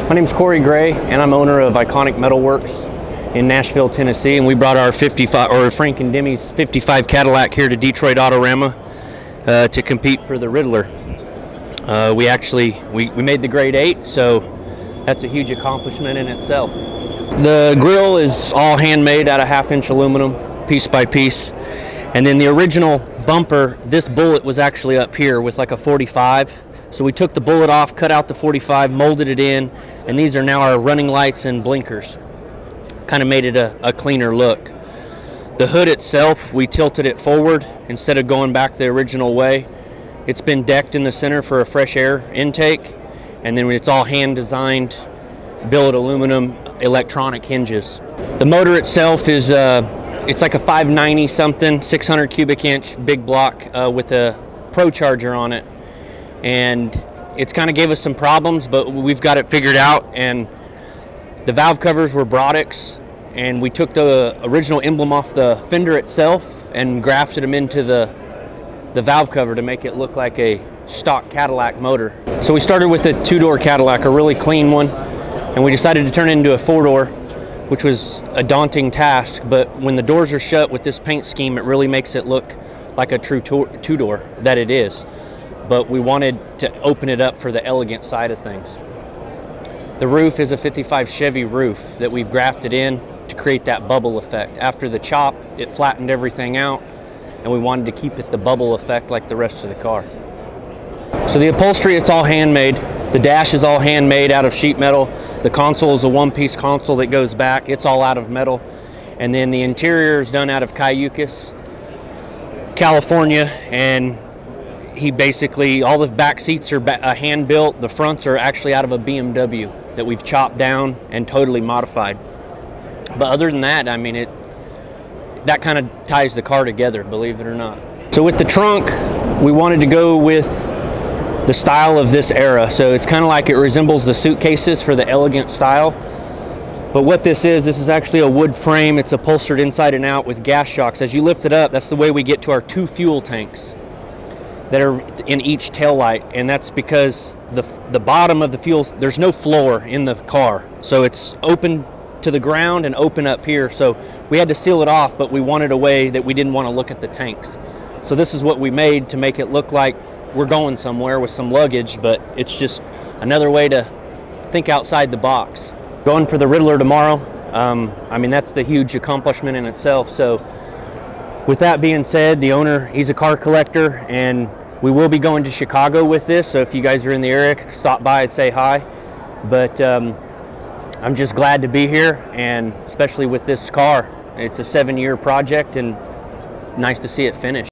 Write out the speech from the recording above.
My name is Corey Gray, and I'm owner of Iconic Metalworks in Nashville, Tennessee. And we brought our Frank and Demi's 55 Cadillac here to Detroit Autorama to compete for the Ridler. We made the grade 8, so that's a huge accomplishment in itself. The grill is all handmade out of 1/2-inch aluminum, piece by piece. And then the original bumper, this bullet was actually up here with like a 45. So we took the bullet off, cut out the 45, molded it in, and these are now our running lights and blinkers. Kind of made it a cleaner look. The hood itself, we tilted it forward instead of going back the original way. It's been decked in the center for a fresh air intake, and then it's all hand designed, billet aluminum, electronic hinges. The motor itself is it's like a 590 something, 600 cubic inch big block with a Pro Charger on it. And it's kind of gave us some problems, but we've got it figured out. And the valve covers were Brodix, and we took the original emblem off the fender itself and grafted them into the valve cover to make it look like a stock Cadillac motor. So we started with a 2-door Cadillac, a really clean one, and we decided to turn it into a 4-door, which was a daunting task. But when the doors are shut with this paint scheme, it really makes it look like a true 2-door that it is. But we wanted to open it up for the elegant side of things. The roof is a 55 Chevy roof that we've grafted in to create that bubble effect. After the chop, it flattened everything out, and we wanted to keep it the bubble effect like the rest of the car. So the upholstery, it's all handmade. The dash is all handmade out of sheet metal. The console is a one-piece console that goes back. It's all out of metal. And then the interior is done out of Cayucas, California, and all the back seats are hand built. The fronts are actually out of a BMW that we've chopped down and totally modified. But other than that, I mean, that kind of ties the car together, believe it or not. So with the trunk, we wanted to go with the style of this era. So it's kind of like it resembles the suitcases for the elegant style. But what this is actually a wood frame. It's upholstered inside and out with gas shocks. As you lift it up, that's the way we get to our 2 fuel tanks that are in each taillight, and that's because the bottom of the fuel, there's no floor in the car, so it's open to the ground and open up here. So we had to seal it off, but we wanted a way that we didn't want to look at the tanks. So this is what we made to make it look like we're going somewhere with some luggage, but it's just another way to think outside the box. Going for the Ridler tomorrow. I mean, that's the huge accomplishment in itself. So with that being said, the owner, he's a car collector, and we will be going to Chicago with this, so if you guys are in the area, stop by and say hi. But I'm just glad to be here, and especially with this car. It's a 7-year project, and nice to see it finished.